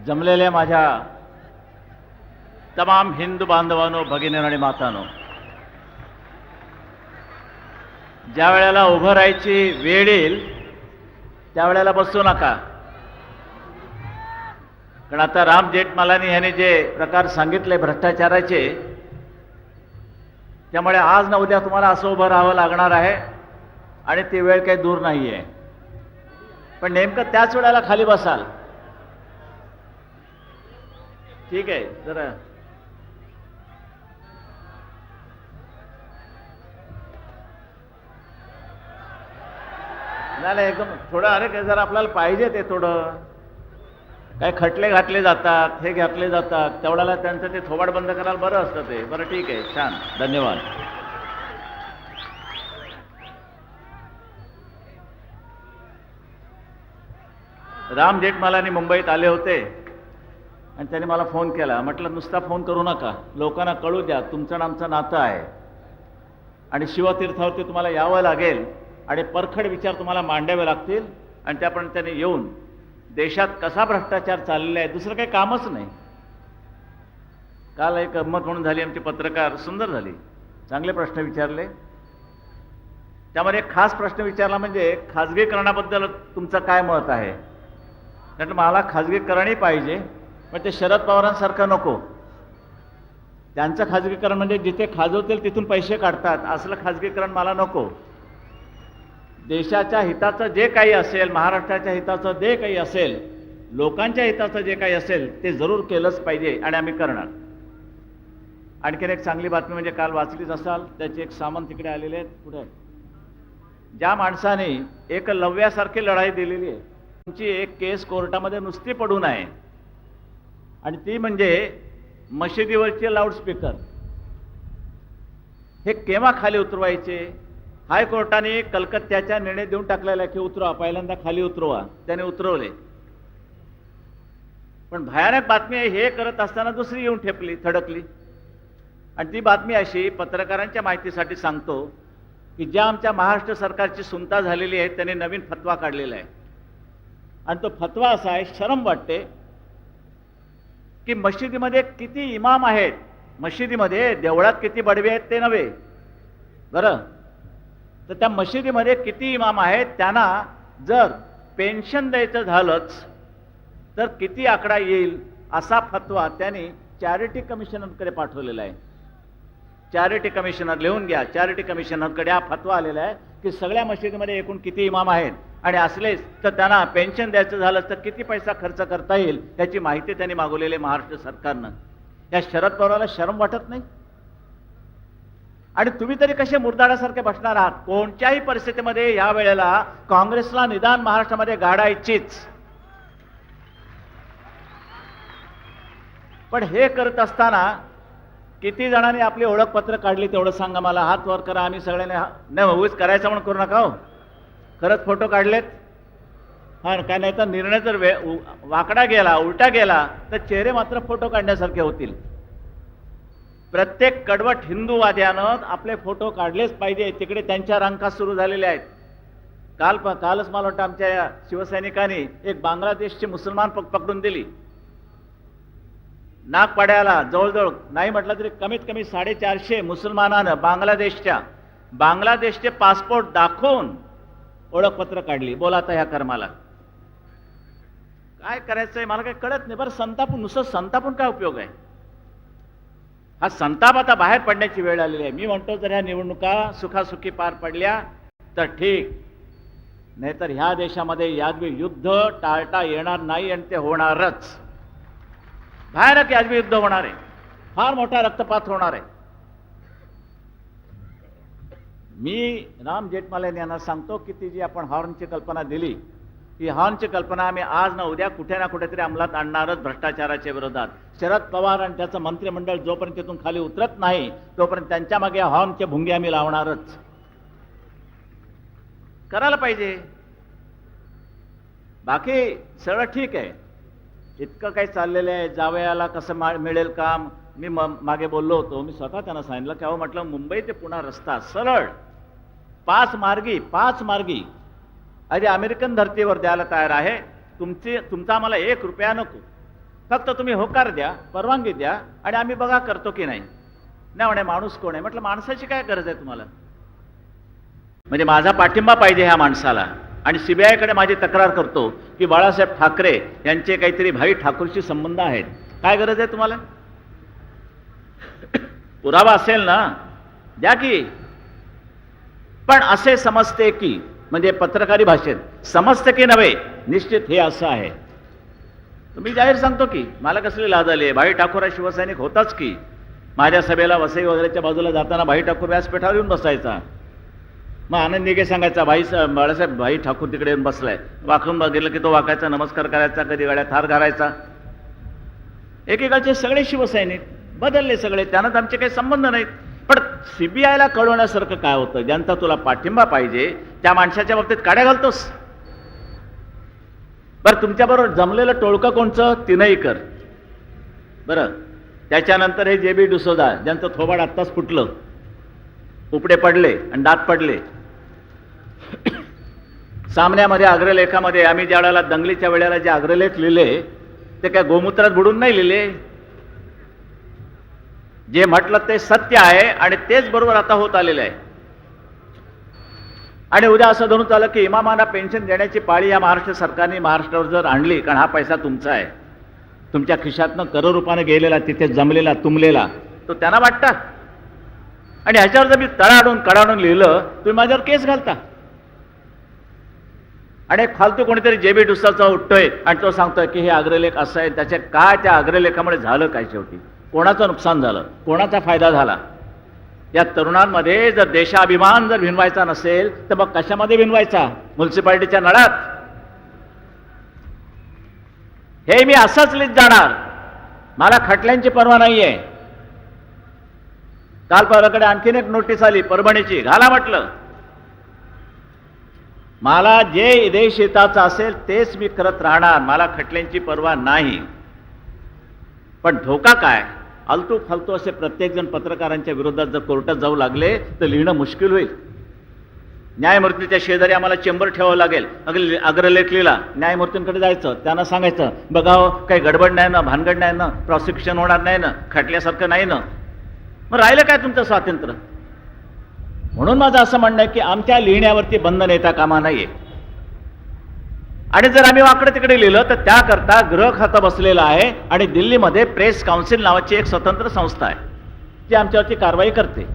जमलेल्या माझ्या तमाम हिंदू बांधवांनो, भगिनींनो आणि मातांनो, ज्या वेळेला उभं राहायची वेळ येईल त्यावेळेला बसू नका. कारण आता राम जेठमलानी ह्याने जे प्रकार सांगितले भ्रष्टाचाराचे, त्यामुळे आज ना उद्या तुम्हाला असं उभं राहावं लागणार आहे आणि ती वेळ काही दूर नाही आहे. पण नेमकं त्याच वेळेला खाली बसाल. ठीक आहे, जरा नाही एकदम थोडं, अरे काय जरा आपल्याला पाहिजे ते थोडं, काय खटले घातले जातात, हे घातले जातात, तेवढ्याला त्यांचं ते थोबाड बंद करायला बरं असतं ते. बरं ठीक आहे, छान, धन्यवाद. राम जेठमलानी मुंबईत आले होते आणि त्यांनी मला फोन केला. म्हटलं नुसता फोन करू नका, लोकांना कळू द्या तुमचं आणि आमचं नातं आहे आणि शिवतीर्थावरती तुम्हाला यावं लागेल आणि परखड विचार तुम्हाला मांडावे लागतील आणि त्याप्रमाणे त्यांनी येऊन देशात कसा भ्रष्टाचार चाललेला आहे, दुसरं काही कामच नाही. काल एक गंमत म्हणून झाली, आमचे पत्रकार सुंदर झाली, चांगले प्रश्न विचारले. त्यामध्ये एक खास प्रश्न विचारला म्हणजे खाजगीकरणाबद्दल तुमचं काय मत आहे. म्हटलं मला खाजगीकरणही पाहिजे, पण ते शरद पवारांसारखं नको. त्यांचं खाजगीकरण म्हणजे जिथे खाजवतील तिथून पैसे काढतात असलं खाजगीकरण मला नको. देशाच्या हिताचं जे काही असेल, महाराष्ट्राच्या हिताचं जे काही असेल, लोकांच्या हिताचं जे काही असेल ते जरूर केलंच पाहिजे आणि आम्ही करणार. आणखीन एक चांगली बातमी म्हणजे काल वाचलीच असाल, त्याचे एक सामंत तिकडे आलेले आहेत पुढे. ज्या माणसाने एकलव्यासारखी लढाई दिलेली आहे, तुमची एक केस कोर्टामध्ये नुसती पडून आहे आणि ती म्हणजे मशिदीवरचे लाऊडस्पीकर. हे केव्हा खाली उतरवायचे. हायकोर्टाने कलकत्त्याच्या निर्णय देऊन टाकलेला की उतरवा, पहिल्यांदा खाली उतरवा. त्याने उतरवले. पण भयानक बातमी आहे, हे करत असताना दुसरी येऊन ठेपली, थडकली. आणि ती बातमी अशी, पत्रकारांच्या माहितीसाठी सांगतो की ज्या आमच्या महाराष्ट्र सरकारची सुनता झालेली आहे त्यांनी नवीन फतवा काढलेला आहे आणि तो फतवा असा आहे, शरम वाटते की मशिदीमध्ये किती इमाम आहेत, मशिदीमध्ये देवळात किती बडवे आहेत ते नव्हे बरं, तर त्या मशिदीमध्ये किती इमाम आहेत त्यांना जर पेन्शन द्यायचं झालंच तर किती आकडा येईल असा फतवा त्यांनी चॅरिटी कमिशनरकडे पाठवलेला आहे. चॅरिटी कमिशनर, लिहून घ्या, चॅरिटी कमिशनरकडे हा फतवा आलेला आहे की सगळ्या मशिदीमध्ये एकूण किती इमाम आहेत आणि असलेच तर त्यांना पेन्शन द्यायचं झालं तर किती पैसा खर्च करता येईल याची माहिती त्यांनी मागवलेली आहे महाराष्ट्र सरकारनं. या शरद पवाराला शरम वाटत नाही. आणि तुम्ही तरी कसे मुरदाडासारखे बसणार आहात. कोणत्याही परिस्थितीमध्ये या वेळेला काँग्रेसला निदान महाराष्ट्रामध्ये गाडायचीच. पण हे करत असताना किती जणांनी आपली ओळखपत्र काढली तेवढं सांगा मला. हात वर करा. आम्ही सगळ्यांनी नाही उगीच करायचं म्हणून करू नका हो. खरंच फोटो काढलेत. हा काय, नाही तर निर्णय जर वाकडा गेला, उलटा गेला तर चेहरे मात्र फोटो काढण्यासारखे होतील. प्रत्येक कडवट हिंदूवाद्यानं आपले फोटो काढलेच पाहिजे. तिकडे त्यांच्या रांका सुरू झालेल्या आहेत. कालच मला वाटतं आमच्या शिवसैनिकांनी एक बांगलादेशची मुसलमान पकडून दिली. नागपाड्याला जवळजवळ नाही म्हटलं तरी कमीत कमी 450 मुसलमानानं बांगलादेशचे पासपोर्ट दाखवून ओळखपत्र काढली. बोला आता ह्या कर्माला काय करायचंय मला काही कळत नाही. बरं संतापून, नुसतं संतापून काय उपयोग आहे. हा संताप आता बाहेर पडण्याची वेळ आलेली आहे. मी म्हणतो जर ह्या निवडणुका सुखासुखी पार पडल्या तर ठीक, नाहीतर ह्या देशामध्ये यादवी युद्ध टाळता येणार नाही आणि ते होणारच. भयानक यादवी युद्ध होणार आहे. फार मोठा रक्तपात होणार आहे. मी राम जेठमलानी यांना सांगतो की ती जी आपण हॉर्नची कल्पना दिली, ही हॉर्नची कल्पना आम्ही आज ना उद्या कुठे ना कुठेतरी अंमलात आणणारच भ्रष्टाचाराच्या विरोधात. शरद पवार आणि त्याचं मंत्रिमंडळ जोपर्यंत तिथून खाली उतरत नाही तोपर्यंत त्यांच्या मागे हॉर्नचे भुंगे आम्ही लावणारच. करायला पाहिजे. बाकी सगळं ठीक आहे. इतकं काही चाललेलं आहे. जावयाला कसं मिळेल काम. मी मागे बोललो होतो, मी स्वतः त्यांना सांगितलं की अहो म्हटलं मुंबई ते पुणा रस्ता सरळ 5 मार्गी अरे अमेरिकन धर्तीवर द्यायला तयार आहे. तुमचा आम्हाला 1 रुपया नको. फक्त तुम्ही होकार द्या, परवानगी द्या आणि आम्ही बघा करतो की नाही. नाही म्हणे माणूस कोण आहे. म्हटलं माणसाची काय गरज आहे तुम्हाला? म्हणजे माझा पाठिंबा पाहिजे ह्या माणसाला. आणि सीबीआयकडे माझी तक्रार करतो की बाळासाहेब ठाकरे यांचे काहीतरी भाई ठाकूरशी संबंध आहेत. काय गरज आहे तुम्हाला? पुरावा असेल ना द्या की. पण असे समजते की, म्हणजे पत्रकारी भाषेत समजते की नव्हे, निश्चित हे असं आहे. तुम्ही जाहीर सांगतो की मला कसली लाज आली आहे. भाई ठाकूर हा शिवसैनिक होताच की. माझ्या सभेला वसई वगैरेच्या बाजूला जाताना भाई ठाकूर व्यासपीठावर येऊन बसायचा. मग आनंद निगे सांगायचा बाळासाहेब भाई ठाकूर तिकडे येऊन बसलाय. वाकून बघितलं की तो वाकायचा, नमस्कार करायचा, कधी गळ्यात हार घालायचा. एकेकाळचे सगळे शिवसैनिक बदलले सगळे, त्यानं आमचे काही संबंध नाहीत. पण सीबीआयला कळवण्यासारखं काय होतं? ज्यांचा तुला पाठिंबा पाहिजे त्या माणसाच्या बाबतीत काड्या घालतोस. बरं, तुमच्याबरोबर जमलेलं टोळकं कोणचं? तिनईकर. बरं, त्याच्यानंतर हे जे बी डिसोजा, ज्यांचं थोबाड आत्ताच फुटलं, उपडे पडले आणि दात पडले. सामन्यामध्ये अग्रलेखामध्ये आम्ही ज्या वेळेला दंगलीच्या वेळेला जे अग्रलेख लिहिले ते काय गोमूत्रात बुडून नाही लिहिले. जे म्हटलं ते सत्य आहे आणि तेच बरोबर आता होत आलेलं आहे. आणि उद्या असं धरून चाललं की इमामांना पेन्शन देण्याची पाळी या महाराष्ट्र सरकारने महाराष्ट्रावर जर आणली, कारण हा पैसा तुमचा आहे, तुमच्या खिशातनं करोडरूपाने गेलेला, तिथे जमलेला, तुंबलेला, तो त्यांना वाटतं. आणि ह्याच्यावर जर मी तळाडून कडाडून लिहिलं, तुम्ही माझ्यावर केस घालता. आणि एक फालतू कोणीतरी जे बी डुसाचा उठतोय आणि तो सांगतोय की हे अग्रलेख असं आहे. त्याच्या काय त्या अग्रलेखामुळे झालं काय? शेवटी कोणाचं नुकसान झालं, कोणाचा फायदा झाला? या तरुणांमध्ये जर देशाभिमान जर भिनवायचा नसेल तर मग कशामध्ये भिनवायचा? म्युन्सिपाल्टीच्या नळात? हे मी असंच लिहित जाणार. मला खटल्यांची पर्वा नाहीये. काल परवाकडे आणखीन एक नोटीस आली परभणीची, घाला म्हटलं. मला जे देश हिताचं असेल तेच मी करत राहणार. मला खटल्यांची पर्वा नाही. पण धोका काय? आलतू फालतू असे प्रत्येकजण पत्रकारांच्या विरोधात जर कोर्टात जाऊ लागले तर लिहिणं मुश्किल होईल. न्यायमूर्तीच्या शेजारी आम्हाला चेंबर ठेवावं लागेल. अग्रलेख लिहिला, न्यायमूर्तींकडे जायचं, त्यांना सांगायचं बघावं काही गडबड नाही ना, भानगड नाही ना, प्रॉसिक्युशन होणार नाही ना, खटल्यासारखं नाही ना. मग राहिलं काय तुमचं स्वातंत्र्य? म्हणून माझं असं म्हणणं आहे की आमच्या लिहिण्यावरती बंधन येता कामा नाहीये. आणि जर आम्ही वाकडे तिकडे लिहिलं तर त्याकरता गृह खातं बसलेलं आहे आणि दिल्लीमध्ये प्रेस काउन्सिल नावाची एक स्वतंत्र संस्था आहे जी आमच्यावरती कारवाई करते.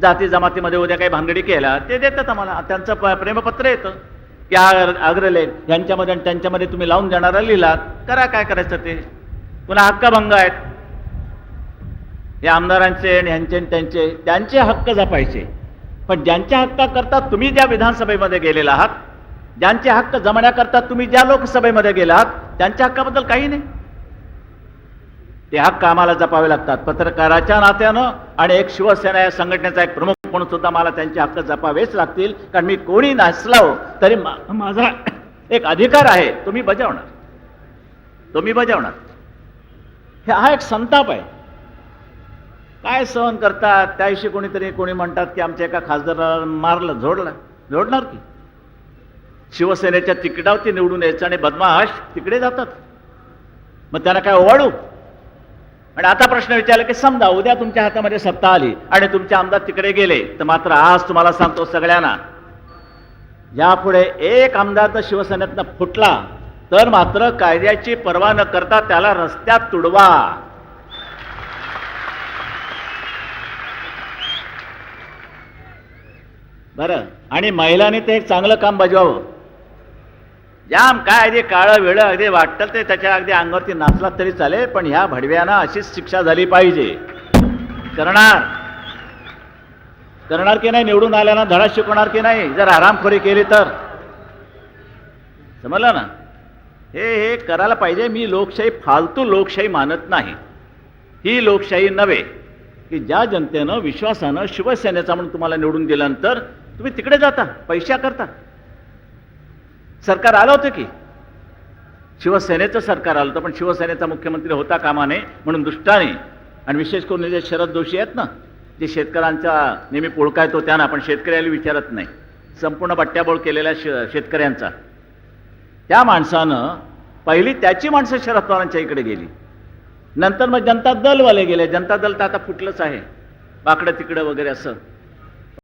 जाती जमातीमध्ये उद्या काही भानगडी केला ते देतात आम्हाला. त्यांचं प्रेमपत्र येतं की अग्रलेख यांच्यामध्ये आणि त्यांच्यामध्ये तुम्ही लावून देणारा लिहिलात, करा काय करायचं ते. पुन्हा हक्कभंग आहेत हे आमदारांचे आणि ह्यांचे त्यांचे, त्यांचे हक्क जपायचे. पण ज्यांच्या हक्काकरता तुम्ही ज्या विधानसभेमध्ये गेलेला आहात, ज्यांचे हक्क जमण्याकरता तुम्ही ज्या लोकसभेमध्ये गेलात, त्यांच्या हक्काबद्दल काही नाही. ते हक्क आम्हाला जपावे लागतात पत्रकाराच्या नात्यानं. आणि एक शिवसेना या संघटनेचा एक प्रमुख म्हणून सुद्धा मला त्यांचे हक्क जपावेच लागतील. कारण मी कोणी नसलो तरी माझा एक अधिकार आहे, तो मी बजावणार, तो मी बजावणार. हा एक संताप आहे. काय सहन करतात? त्याविषयी कोणी म्हणतात की आमच्या एका खासदाराला मारलं, जोडणार की. शिवसेनेच्या तिकिटावरती निवडून यायचं आणि बदमाश तिकडे जातात. मग त्यांना काय ओवाळू? आणि आता प्रश्न विचारला की समजा उद्या तुमच्या हातामध्ये सत्ता आली आणि तुमचे आमदार तिकडे गेले, तर मात्र आज तुम्हाला सांगतो सगळ्यांना, यापुढे एक आमदार जर शिवसेनेतनं फुटला तर मात्र कायद्याची पर्वा न करता त्याला रस्त्यात तुडवा. बरं, आणि महिलांनी ते एक चांगलं काम बजवावं. जाम काय अगदी काळं वेळं अगदी वाटतं ते त्याच्या अगदी अंगावरती नाचला तरी चालेल, पण ह्या भडव्यांना अशीच शिक्षा झाली पाहिजे. करणार की नाही? निवडून आल्यानं धडा शिकवणार की नाही? जर आरामखोरी केली तर समजलं ना? हे करायला पाहिजे. मी लोकशाही फालतू लोकशाही मानत नाही. ही लोकशाही नव्हे की ज्या जनतेनं विश्वासानं शिवसेनेचा म्हणून तुम्हाला निवडून दिल्यानंतर तुम्ही तिकडे जाता पैशा करता. सरकार आलं होतं की शिवसेनेचं सरकार आलं होतं, पण शिवसेनेचा मुख्यमंत्री होता कामा नये म्हणून दुष्टाने, आणि विशेष करून जे शरद जोशी आहेत ना, जे शेतकऱ्यांचा नेहमी पोळका येतो त्यांना, पण शेतकऱ्याला विचारत नाही, संपूर्ण बट्ट्याबोळ केलेल्या शेतकऱ्यांचा, त्या माणसानं पहिली त्याची माणसं शरद पवारांच्या इकडे गेली. नंतर मग जनता दलवाले गेले. जनता दल तर आता फुटलंच आहे, बाकडं तिकडं वगैरे असं.